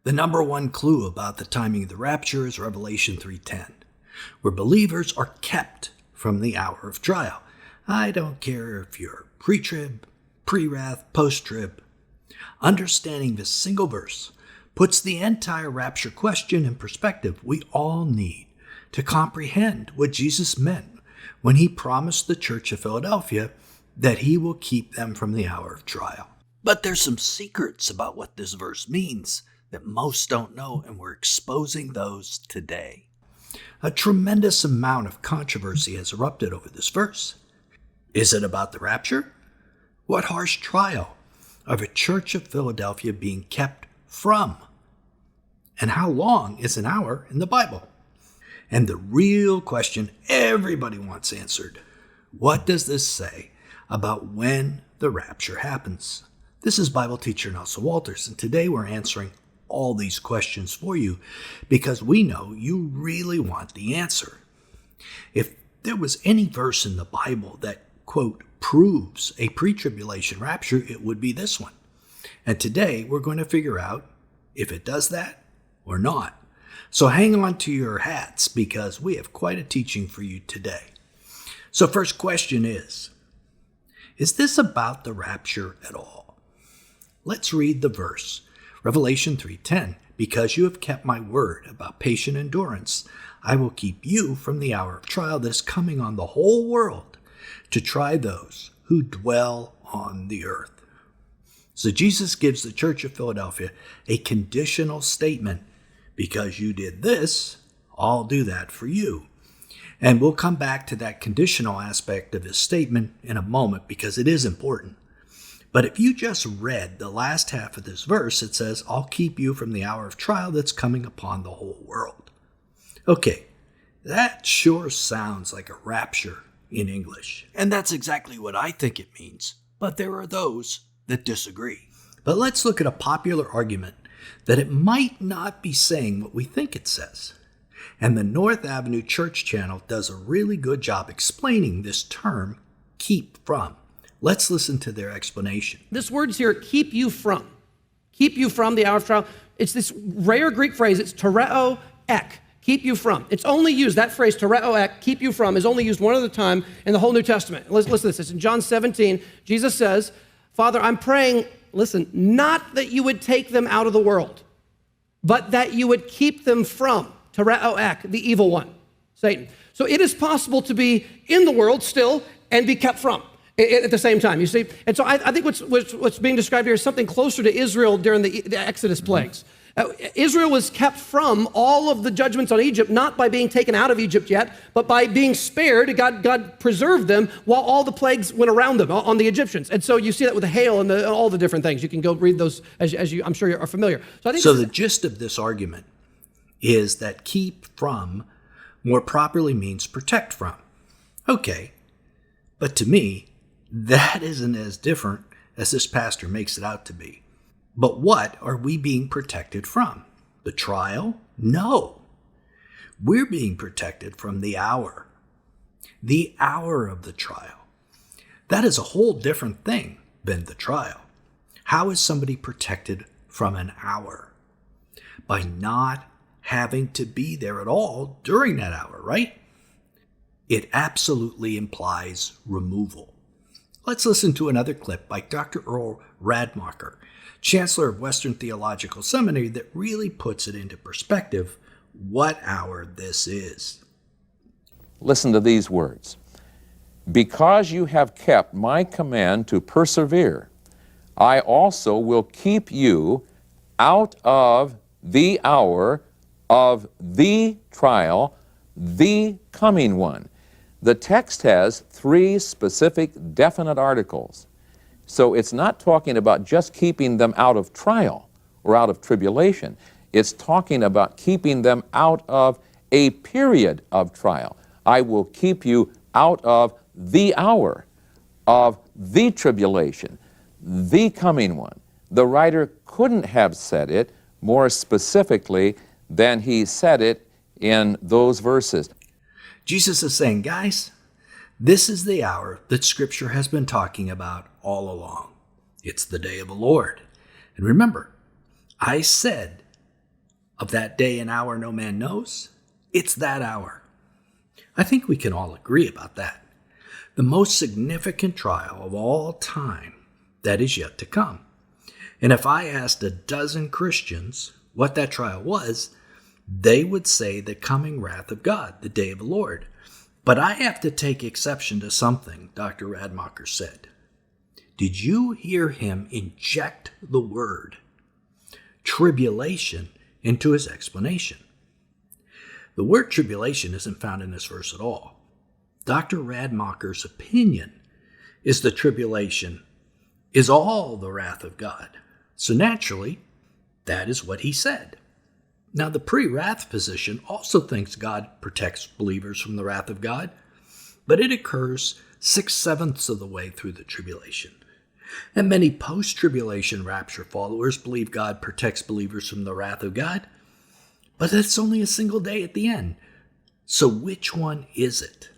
The number one clue about the timing of the rapture is Revelation 3:10, where believers are kept from the hour of trial. I don't care if you're pre-trib, pre-wrath, post-trib. Understanding this single verse puts the entire rapture question in perspective. We all need to comprehend what Jesus meant when he promised the church of Philadelphia that he will keep them from the hour of trial. But there's some secrets about what this verse means that most don't know, and we're exposing those today. A tremendous amount of controversy has erupted over this verse. Is it about the rapture? What harsh trial of a church of Philadelphia being kept from? And how long is an hour in the Bible? And the real question everybody wants answered: what does this say about when the rapture happens? This is Bible teacher Nelson Walters, and today we're answering all these questions for you because we know you really want the answer. If there was any verse in the Bible that, quote, proves a pre-tribulation rapture, it would be this one. And today we're going to figure out if it does that or not. So hang on to your hats because we have quite a teaching for you today. So first question is this about the rapture at all? Let's read the verse. Revelation 3:10, because you have kept my word about patient endurance, I will keep you from the hour of trial that is coming on the whole world to try those who dwell on the earth. So Jesus gives the church of Philadelphia a conditional statement. Because you did this, I'll do that for you. And we'll come back to that conditional aspect of his statement in a moment because it is important. But if you just read the last half of this verse, it says, I'll keep you from the hour of trial that's coming upon the whole world. Okay, that sure sounds like a rapture in English. And that's exactly what I think it means. But there are those that disagree. But let's look at a popular argument that it might not be saying what we think it says. And the North Avenue Church channel does a really good job explaining this term, keep from. Let's listen to their explanation. This word's here, keep you from the hour of trial. It's this rare Greek phrase, it's tereo ek, keep you from. It's only used, that phrase, tereo ek, keep you from, is only used one other time in the whole New Testament. Listen to this, it's in John 17, Jesus says, Father, I'm praying, listen, not that you would take them out of the world, but that you would keep them from, tereo ek, the evil one, Satan. So it is possible to be in the world still and be kept from at the same time, you see? And so I think what's being described here is something closer to Israel during the Exodus plagues. Israel was kept from all of the judgments on Egypt, not by being taken out of Egypt yet, but by being spared. God preserved them while all the plagues went around them on the Egyptians. And so you see that with the hail and all the different things. You can go read those as you, I'm sure you are familiar. So the gist of this argument is that keep from more properly means protect from. Okay, but to me, that isn't as different as this pastor makes it out to be. But what are we being protected from? The trial? No. We're being protected from the hour. The hour of the trial. That is a whole different thing than the trial. How is somebody protected from an hour? By not having to be there at all during that hour, right? It absolutely implies removal. Let's listen to another clip by Dr. Earl Radmacher, Chancellor of Western Theological Seminary, that really puts it into perspective what hour this is. Listen to these words. Because you have kept my command to persevere, I also will keep you out of the hour of the trial, the coming one. The text has three specific definite articles. So it's not talking about just keeping them out of trial or out of tribulation. It's talking about keeping them out of a period of trial. I will keep you out of the hour of the tribulation, the coming one. The writer couldn't have said it more specifically than he said it in those verses. Jesus is saying, guys, this is the hour that Scripture has been talking about all along. It's the day of the Lord. And remember, I said of that day and hour no man knows, it's that hour. I think we can all agree about that. The most significant trial of all time that is yet to come. And if I asked a dozen Christians what that trial was, they would say the coming wrath of God, the day of the Lord. But I have to take exception to something Dr. Radmacher said. Did you hear him inject the word tribulation into his explanation? The word tribulation isn't found in this verse at all. Dr. Radmacher's opinion is the tribulation is all the wrath of God. So naturally, that is what he said. Now, the pre-wrath position also thinks God protects believers from the wrath of God, but it occurs 6/7 of the way through the tribulation. And many post-tribulation rapture followers believe God protects believers from the wrath of God, but that's only a single day at the end. So which one is it?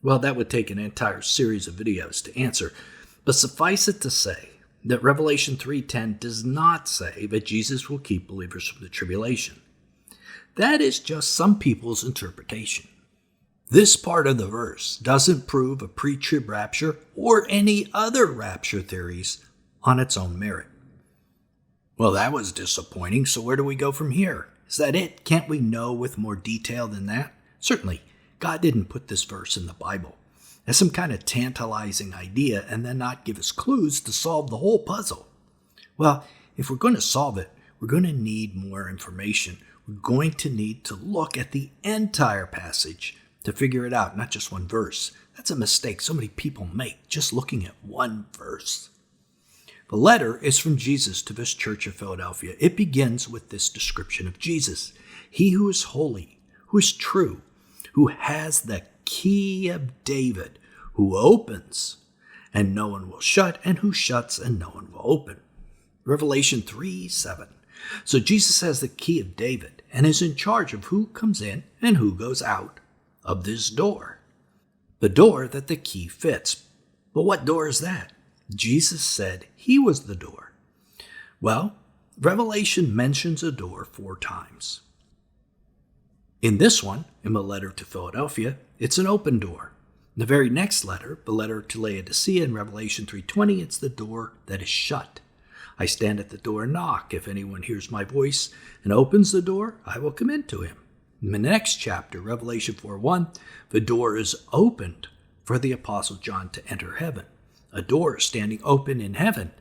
Well, that would take an entire series of videos to answer, but suffice it to say that Revelation 3:10 does not say that Jesus will keep believers from the tribulation. That is just some people's interpretation. This part of the verse doesn't prove a pre-trib rapture or any other rapture theories on its own merit. Well, that was disappointing, so where do we go from here? Is that it? Can't we know with more detail than that? Certainly, God didn't put this verse in the Bible as some kind of tantalizing idea and then not give us clues to solve the whole puzzle. Well, if we're going to solve it, we're going to need more information. We're going to need to look at the entire passage to figure it out, not just one verse. That's a mistake so many people make, just looking at one verse. The letter is from Jesus to this church of Philadelphia. It begins with this description of Jesus. He who is holy, who is true, who has the key of David, who opens and no one will shut, and who shuts and no one will open. Revelation 3:7. So Jesus has the key of David and is in charge of who comes in and who goes out of this door. The door that the key fits. But what door is that? Jesus said he was the door. Well, Revelation mentions a door 4 times. In this one, in the letter to Philadelphia, it's an open door. In the very next letter, the letter to Laodicea in Revelation 3:20, it's the door that is shut. I stand at the door and knock. If anyone hears my voice and opens the door, I will come into him. In the next chapter, Revelation 4:1, the door is opened for the Apostle John to enter heaven. A door standing open in heaven.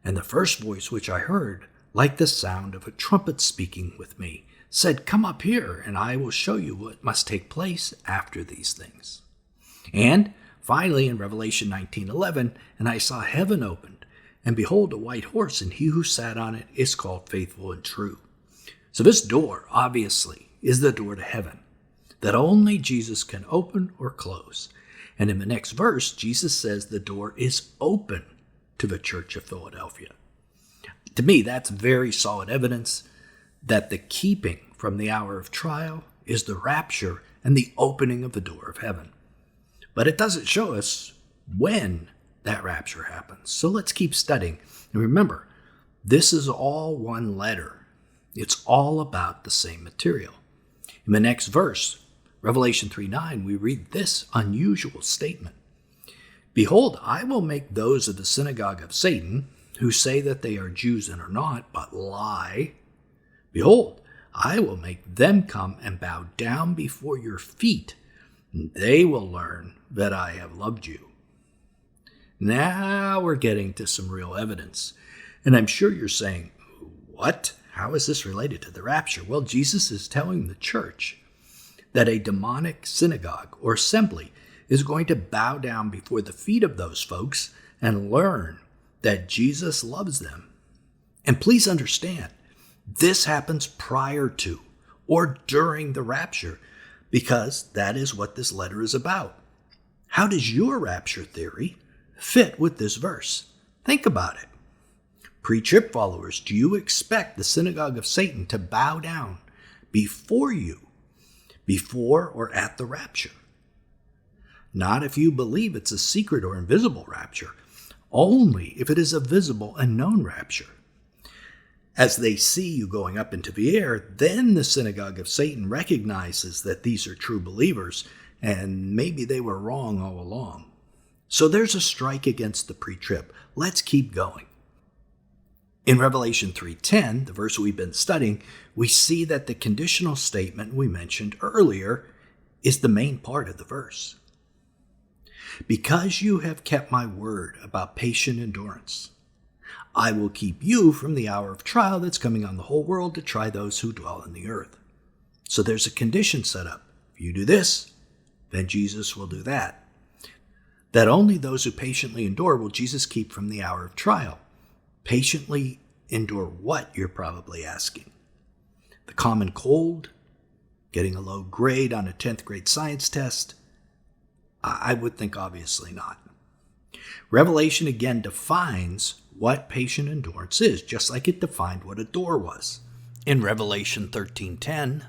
And the first voice which I heard, like the sound of a trumpet speaking with me, said, "Come up here, and I will show you what must take place after these things." And finally, in Revelation 19:11, and I saw heaven opened, and behold, a white horse, and he who sat on it is called Faithful and True. So this door, obviously, is the door to heaven that only Jesus can open or close. And in the next verse, Jesus says the door is open to the church of Philadelphia. To me, that's very solid evidence that the keeping from the hour of trial is the rapture and the opening of the door of heaven. But it doesn't show us when that rapture happens. So let's keep studying. And remember, this is all one letter. It's all about the same material. In the next verse, Revelation 3:9, we read this unusual statement. "Behold, I will make those of the synagogue of Satan, who say that they are Jews and are not, but lie. Behold, I will make them come and bow down before your feet, and they will learn that I have loved you." Now we're getting to some real evidence. And I'm sure you're saying, what? How is this related to the rapture? Well, Jesus is telling the church that a demonic synagogue or assembly is going to bow down before the feet of those folks and learn that Jesus loves them. And please understand, this happens prior to or during the rapture, because that is what this letter is about. How does your rapture theory fit with this verse? Think about it. Pre-trib followers, do you expect the synagogue of Satan to bow down before you, before or at the rapture? Not if you believe it's a secret or invisible rapture, only if it is a visible and known rapture. As they see you going up into the air, then the synagogue of Satan recognizes that these are true believers, and maybe they were wrong all along. So there's a strike against the pre-trib. Let's keep going. In Revelation 3:10, the verse we've been studying, we see that the conditional statement we mentioned earlier is the main part of the verse. Because you have kept my word about patient endurance, I will keep you from the hour of trial that's coming on the whole world to try those who dwell on the earth. So there's a condition set up. If you do this, then Jesus will do that. That only those who patiently endure will Jesus keep from the hour of trial. Patiently endure what, you're probably asking? The common cold? Getting a low grade on a 10th grade science test? I would think obviously not. Revelation again defines what patient endurance is, just like it defined what a door was. In Revelation 13:10,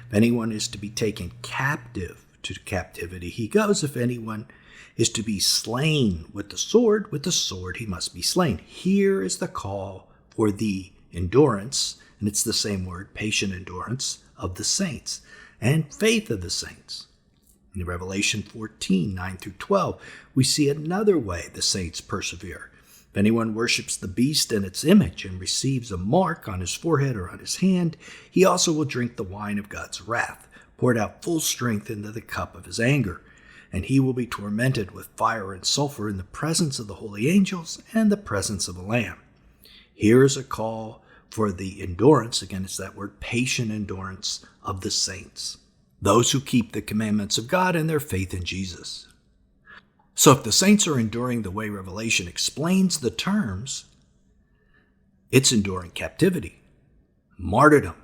if anyone is to be taken captive to captivity, he goes. If anyone is to be slain with the sword he must be slain. Here is the call for the endurance, and it's the same word, patient endurance, of the saints, and faith of the saints. In Revelation 14:9-12, we see another way the saints persevere. If anyone worships the beast and its image and receives a mark on his forehead or on his hand, he also will drink the wine of God's wrath, poured out full strength into the cup of his anger. And he will be tormented with fire and sulfur in the presence of the holy angels and the presence of the Lamb. Here is a call for the endurance, again it's that word, patient endurance of the saints, those who keep the commandments of God and their faith in Jesus. So if the saints are enduring the way Revelation explains the terms, it's enduring captivity, martyrdom,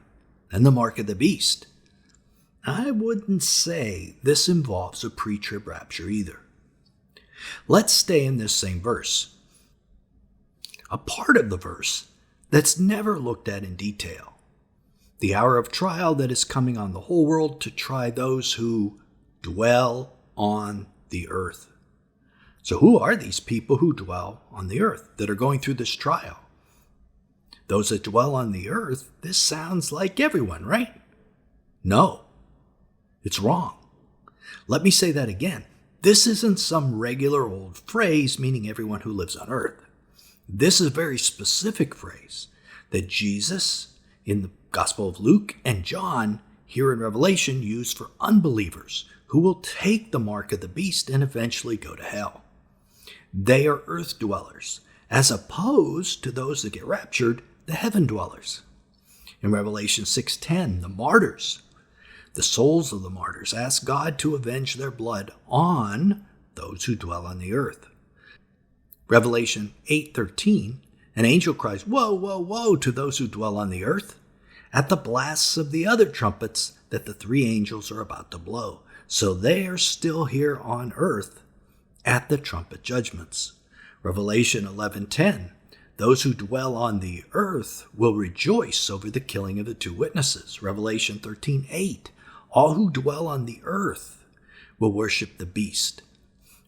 and the mark of the beast. I wouldn't say this involves a pre-trib rapture either. Let's stay in this same verse. A part of the verse that's never looked at in detail. The hour of trial that is coming on the whole world to try those who dwell on the earth. So who are these people who dwell on the earth that are going through this trial? Those that dwell on the earth, this sounds like everyone, right? No. It's wrong. Let me say that again. This isn't some regular old phrase meaning everyone who lives on earth. This is a very specific phrase that Jesus, in the Gospel of Luke and John, here in Revelation, used for unbelievers who will take the mark of the beast and eventually go to hell. They are earth dwellers, as opposed to those that get raptured, the heaven dwellers. In Revelation 6:10, the martyrs, the souls of the martyrs, ask God to avenge their blood on those who dwell on the earth. Revelation 8:13, an angel cries, "Woe, woe, woe to those who dwell on the earth," at the blasts of the other trumpets that the three angels are about to blow. So they are still here on earth at the trumpet judgments. Revelation 11:10, those who dwell on the earth will rejoice over the killing of the two witnesses. Revelation 13:8, all who dwell on the earth will worship the beast.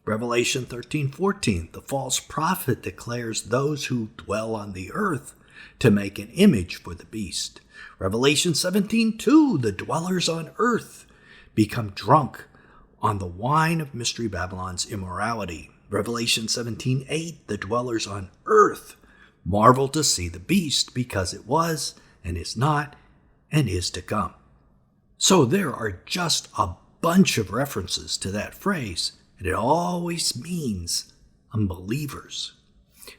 Revelation 13:14, the false prophet declares those who dwell on the earth to make an image for the beast. Revelation 17:2, the dwellers on earth become drunk on the wine of Mystery Babylon's immorality. Revelation 17:8, the dwellers on earth marvel to see the beast because it was and is not and is to come. So there are just a bunch of references to that phrase, and it always means unbelievers.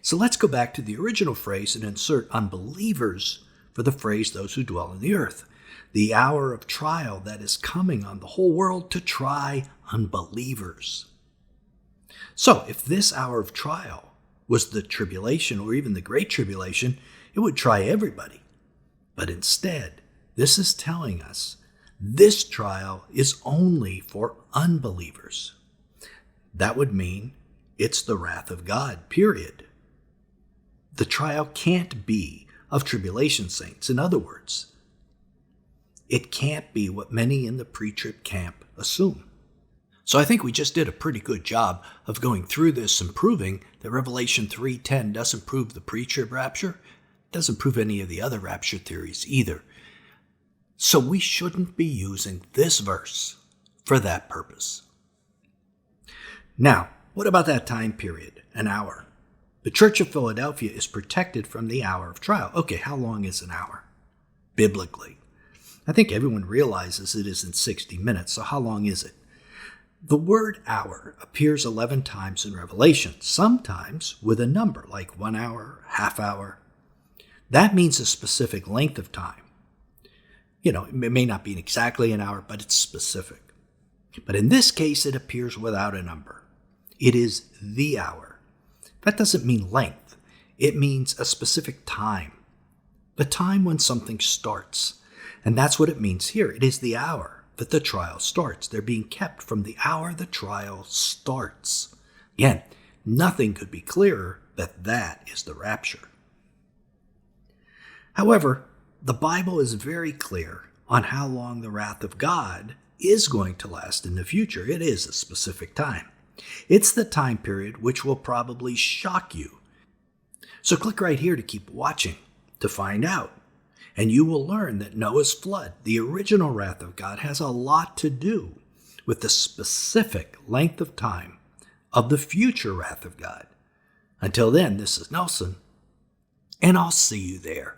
So let's go back to the original phrase and insert unbelievers for the phrase those who dwell on the earth. The hour of trial that is coming on the whole world to try unbelievers. So if this hour of trial was the tribulation or even the great tribulation, it would try everybody. But instead, this is telling us this trial is only for unbelievers. That would mean it's the wrath of God, period. The trial can't be of tribulation saints. In other words, it can't be what many in the pre-trib camp assume. So I think we just did a pretty good job of going through this and proving that Revelation 3:10 doesn't prove the pre-trib rapture. Doesn't prove any of the other rapture theories either. So we shouldn't be using this verse for that purpose. Now, what about that time period, an hour? The Church of Philadelphia is protected from the hour of trial. Okay, how long is an hour? Biblically. I think everyone realizes it isn't 60 minutes, so how long is it? The word hour appears 11 times in Revelation, sometimes with a number like 1 hour, half hour. That means a specific length of time. It may not be exactly an hour, but it's specific. But in this case, it appears without a number. It is the hour. That doesn't mean length. It means a specific time. The time when something starts. And that's what it means here. It is the hour that the trial starts. They're being kept from the hour the trial starts. Again, nothing could be clearer that that is the rapture. However, the Bible is very clear on how long the wrath of God is going to last in the future. It is a specific time. It's the time period which will probably shock you. So click right here to keep watching to find out. And you will learn that Noah's flood, the original wrath of God, has a lot to do with the specific length of time of the future wrath of God. Until then, this is Nelson, and I'll see you there.